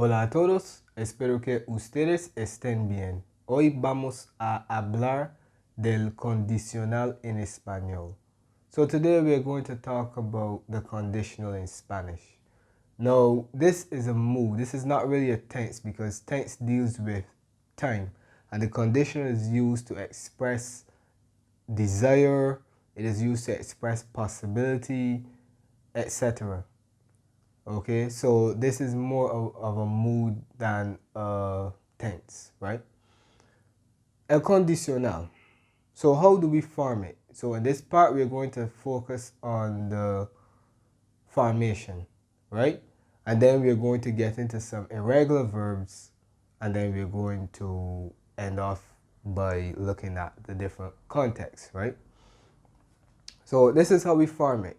Hola a todos, espero que ustedes estén bien. Hoy vamos a hablar del condicional en español. So today we're going to talk about the conditional in Spanish. Now, this is a mood. This is not really a tense because tense deals with time. And the conditional is used to express desire, it is used to express possibility, etc. Okay, so this is more of a mood than a tense, right? El condicional. So how do we form it? So in this part, we're going to focus on the formation, right? And then we're going to get into some irregular verbs, and then we're going to end off by looking at the different contexts, right? So this is how we form it.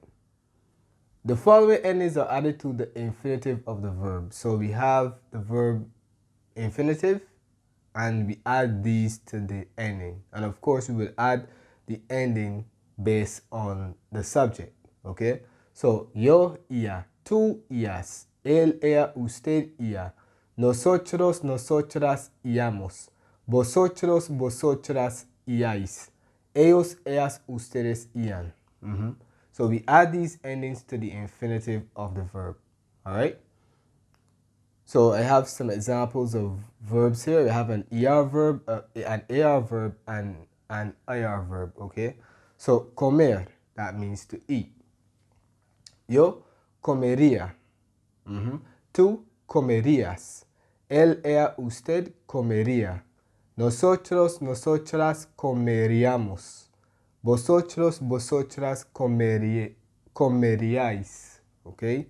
The following endings are added to the infinitive of the verb. So we have the verb infinitive and we add these to the ending. And of course, we will add the ending based on the subject. Okay? So, yo, ella, tú, ellas, él, ella, usted, ella, nosotros, nosotras, iamos, vosotros, vosotras, iáis, ellos, ellas, ustedes, ian. So we add these endings to the infinitive of the verb. All right? So I have some examples of verbs here. I have an ER verb, an AR verb, and an IR verb, okay? So comer, that means to eat. Yo comería. Tú comerías. Él, ella, usted comería. Nosotros, nosotras comeríamos. Vosotros, vosotras comeríais, okay?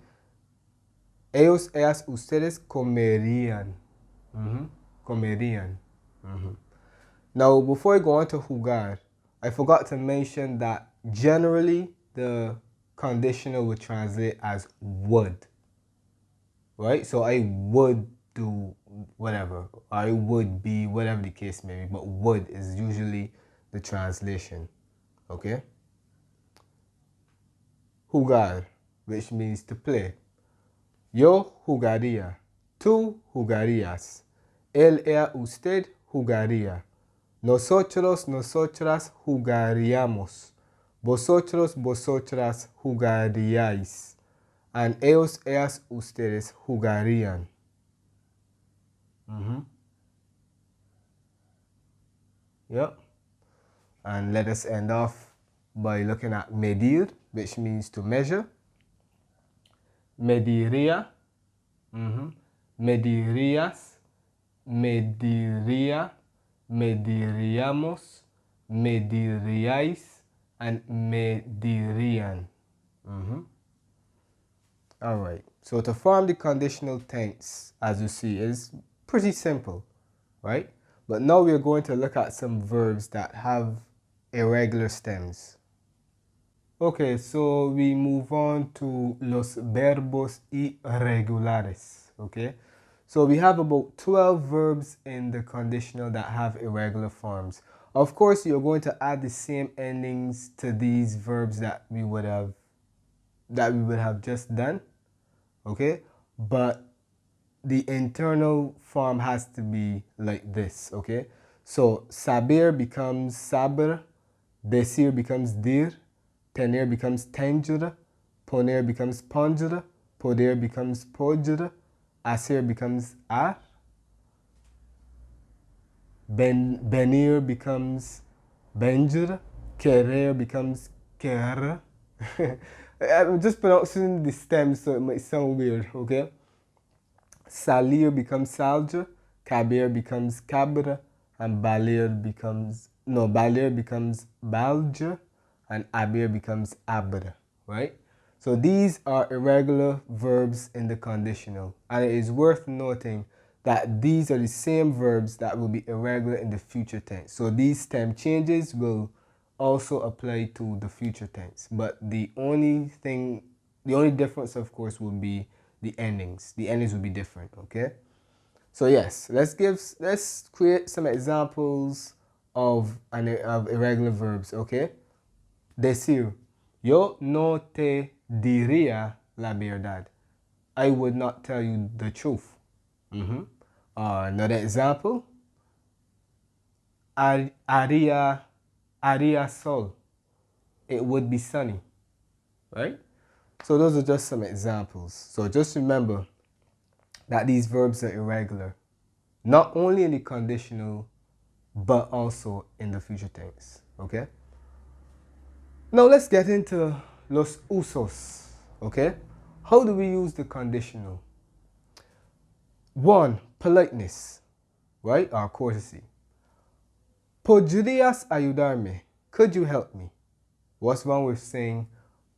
Ellos, ellas, ustedes comerían. Comerían. Now, before I go on to jugar, I forgot to mention that generally the conditional would translate as would. Right? So I would do whatever. I would be, whatever the case may be. But would is usually the translation. Okay? Jugar, which means to play. Yo jugaría. Tú jugarías. Él, ella, usted jugaría. Nosotros, nosotras jugaríamos. Vosotros, vosotras jugaríais. And ellos, ellas, ustedes jugarían. Yep. And let us end off by looking at medir, which means to measure. Mediría. Medirías. Mediría. Mediríamos. Mediríais. And medirían. All right. So to form the conditional tense, as you see, is pretty simple, right? But now we're going to look at some verbs that have irregular stems. Okay, so we move on to los verbos irregulares, okay? So we have about 12 verbs in the conditional that have irregular forms. Of course, you're going to add the same endings to these verbs that we would have just done, okay? But the internal form has to be like this, okay? So saber becomes saber, decir becomes dir, tener becomes tenger, poner becomes ponder, poder becomes poder, hacer becomes ar, venir becomes venger, querer becomes querer. I'm just pronouncing the stems so it might sound weird, okay? Salir becomes salger, caber becomes cabra, and balir becomes balger, and aber becomes abra, right? So these are irregular verbs in the conditional, and it is worth noting that these are the same verbs that will be irregular in the future tense. So these stem changes will also apply to the future tense, but the only difference, of course, will be the endings. The endings will be different, okay? So yes, let's create some examples of irregular verbs, okay? Decir, yo no te diría la verdad. I would not tell you the truth. Another example, haría sol. It would be sunny, right? So those are just some examples. So just remember that these verbs are irregular, not only in the conditional, but also in the future tense, okay? Now let's get into los usos, okay? How do we use the conditional? One, politeness, right? Or courtesy. ¿Podrías ayudarme? Could you help me? What's wrong with saying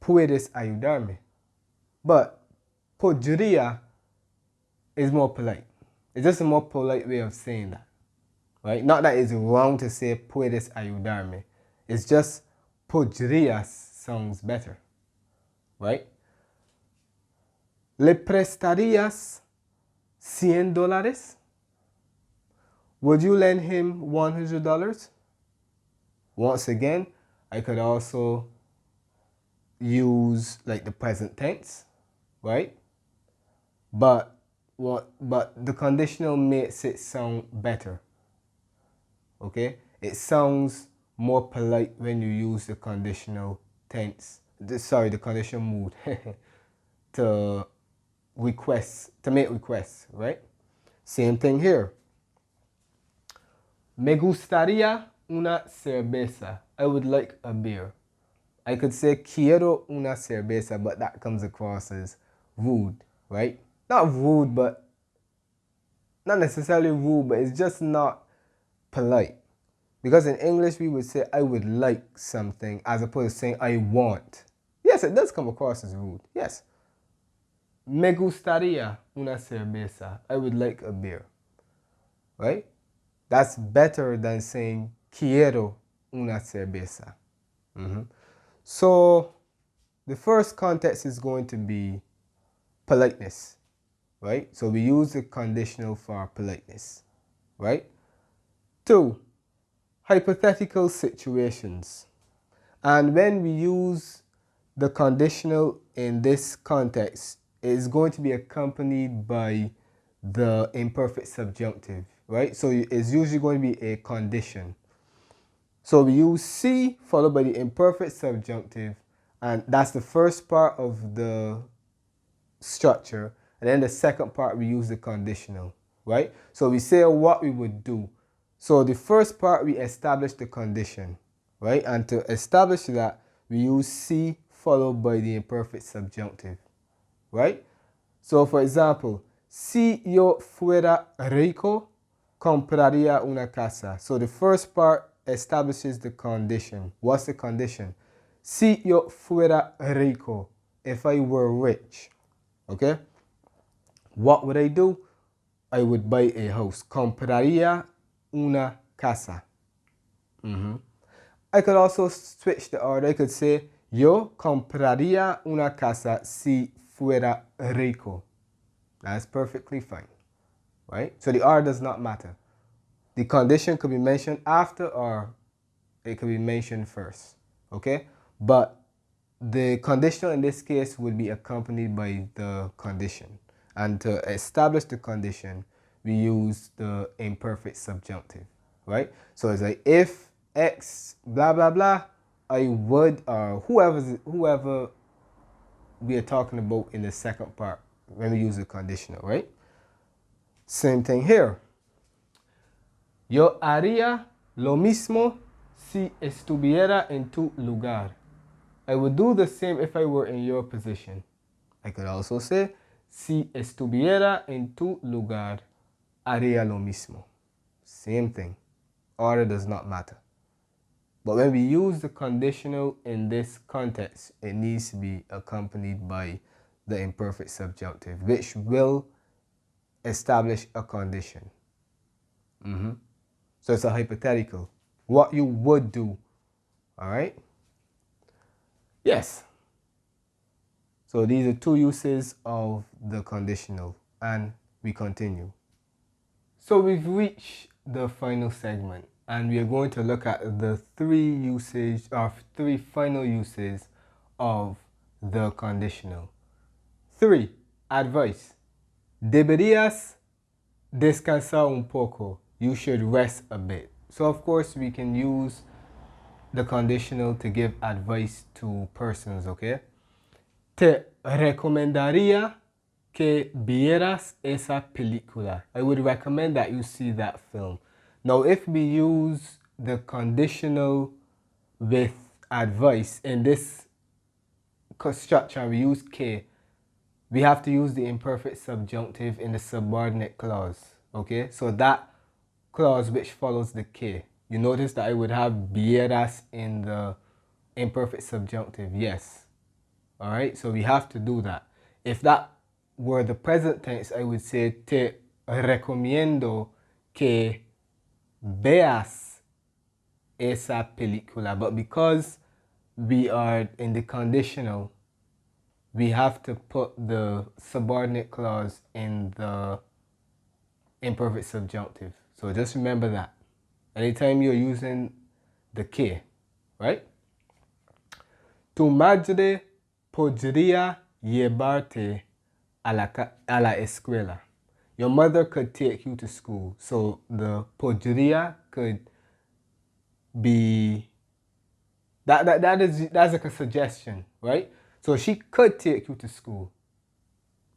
puedes ayudarme? But podría is more polite. It's just a more polite way of saying that, right? Not that it's wrong to say puedes ayudarme. It's just podrías sounds better, right? ¿Le prestarías $100? Would you lend him $100? Once again, I could also use like the present tense, right? But the conditional makes it sound better. Okay? It sounds more polite when you use the conditional tense. The conditional mood to make requests, right? Same thing here. Me gustaría una cerveza. I would like a beer. I could say quiero una cerveza, but that comes across as rude, right? Not rude, but not necessarily rude, but it's just not polite. Because in English, we would say I would like something as opposed to saying I want. Yes, it does come across as rude. Yes. Me gustaría una cerveza. I would like a beer. Right? That's better than saying quiero una cerveza. So the first context is going to be politeness, right? So we use the conditional for politeness, right? 2, hypothetical situations. And when we use the conditional in this context, it is going to be accompanied by the imperfect subjunctive, right? So it's usually going to be a condition. So we use C followed by the imperfect subjunctive, and that's the first part of the structure. And then the second part, we use the conditional, right? So we say what we would do. So the first part, we establish the condition, right? And to establish that, we use C followed by the imperfect subjunctive, right? So for example, si yo fuera rico, compraría una casa. So the first part establishes the condition. What's the condition? Si yo fuera rico, if I were rich, okay? What would I do? I would buy a house. Compraría una casa. I could also switch the order. I could say, yo compraría una casa si fuera rico. That's perfectly fine, right? So the order does not matter. The condition could be mentioned after or it could be mentioned first, okay? But the conditional in this case would be accompanied by the condition. And to establish the condition, we use the imperfect subjunctive, right? So it's like, if X, blah, blah, blah, I would, or whoever we are talking about in the second part when we use the conditional, right? Same thing here. Yo haría lo mismo si estuviera en tu lugar. I would do the same if I were in your position. I could also say, si estuviera en tu lugar, haría lo mismo. Same thing. Order does not matter. But when we use the conditional in this context, it needs to be accompanied by the imperfect subjunctive, which will establish a condition. So it's a hypothetical. What you would do. All right? Yes. So these are 2 uses of the conditional, and we continue. So we've reached the final segment, and we are going to look at the 3 final uses of the conditional. 3, advice. Deberías descansar un poco. You should rest a bit. So of course we can use the conditional to give advice to persons, okay? Te recomendaría que vieras esa película. I would recommend that you see that film. Now, if we use the conditional with advice in this structure, we use que, we have to use the imperfect subjunctive in the subordinate clause, okay? So that clause which follows the que. You notice that I would have vieras in the imperfect subjunctive, yes. All right, so we have to do that. If that were the present tense, I would say te recomiendo que veas esa película. But because we are in the conditional, we have to put the subordinate clause in the imperfect subjunctive. So just remember that. Anytime you're using the que, right? Tu madre podría llevarte a la escuela. Your mother could take you to school. So the podría could be that's like a suggestion, right? So she could take you to school,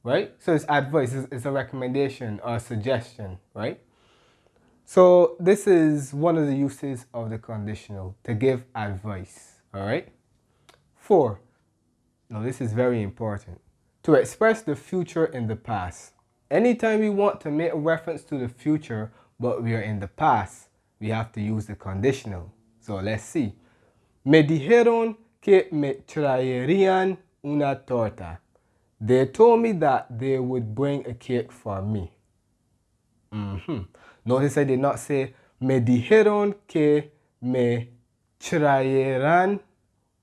right? So it's advice, it's a recommendation or a suggestion, right? So this is one of the uses of the conditional, to give advice, all right? 4. Now this is very important. To express the future in the past. Anytime we want to make a reference to the future, but we are in the past, we have to use the conditional. So let's see. Me dijeron que me traerían una torta. They told me that they would bring a cake for me. Notice I did not say me dijeron que me traerán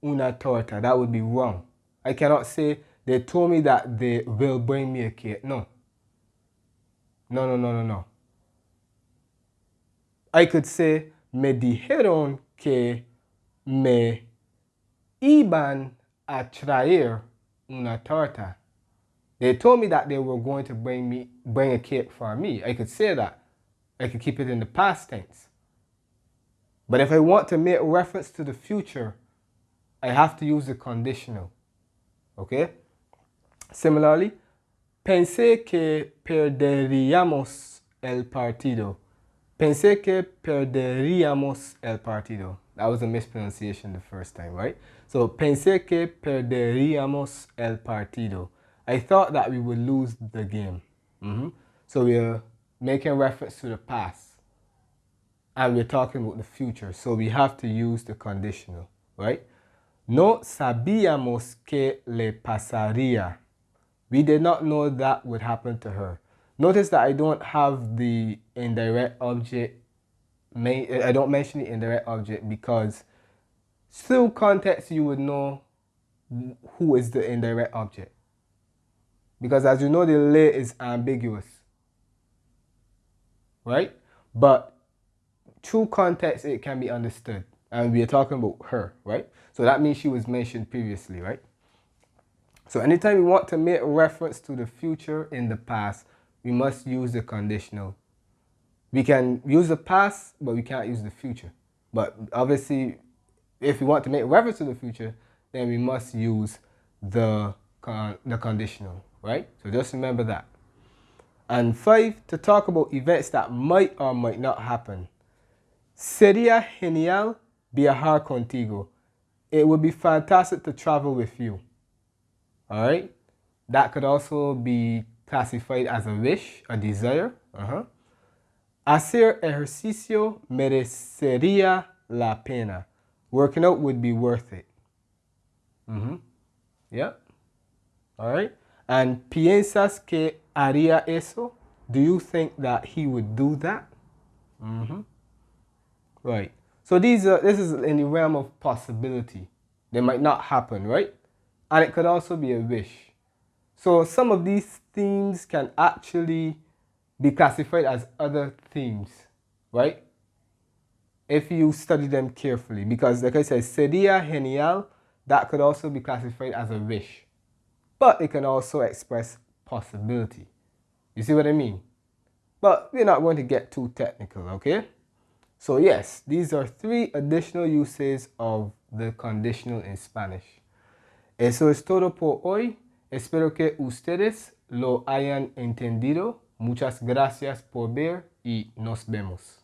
una torta. That would be wrong. I cannot say they told me that they will bring me a cake. No. No. I could say me dijeron que me iban a traer una torta. They told me that they were going to bring a cake for me. I could say that. I could keep it in the past tense. But if I want to make reference to the future, I have to use the conditional. Okay? Similarly, pensé que perderíamos el partido. Pensé que perderíamos el partido. That was a mispronunciation the first time, right? So, pensé que perderíamos el partido. I thought that we would lose the game. So we're making reference to the past. And we're talking about the future. So we have to use the conditional, right? No sabíamos que le pasaría. We did not know that would happen to her. Notice that I don't have the indirect object. I don't mention the indirect object because through context you would know who is the indirect object. Because as you know, the le is ambiguous, right? But through context it can be understood. And we are talking about her, right? So that means she was mentioned previously, right? So anytime we want to make reference to the future in the past, we must use the conditional. We can use the past, but we can't use the future. But obviously, if we want to make reference to the future, then we must use the conditional, right? So just remember that. And 5, to talk about events that might or might not happen. Sería genial viajar contigo. It would be fantastic to travel with you. All right? That could also be classified as a wish, a desire. Hacer ejercicio merecería la pena. Working out would be worth it. Yeah. All right. And piensas que haría eso? Do you think that he would do that? Right. So this is in the realm of possibility. They might not happen, right? And it could also be a wish. So some of these themes can actually be classified as other themes, right? If you study them carefully. Because like I said, sería genial, that could also be classified as a wish. But it can also express possibility. You see what I mean? but we're not going to get too technical, okay? So yes, these are 3 additional uses of the conditional in Spanish. Eso es todo por hoy. Espero que ustedes lo hayan entendido. Muchas gracias por ver y nos vemos.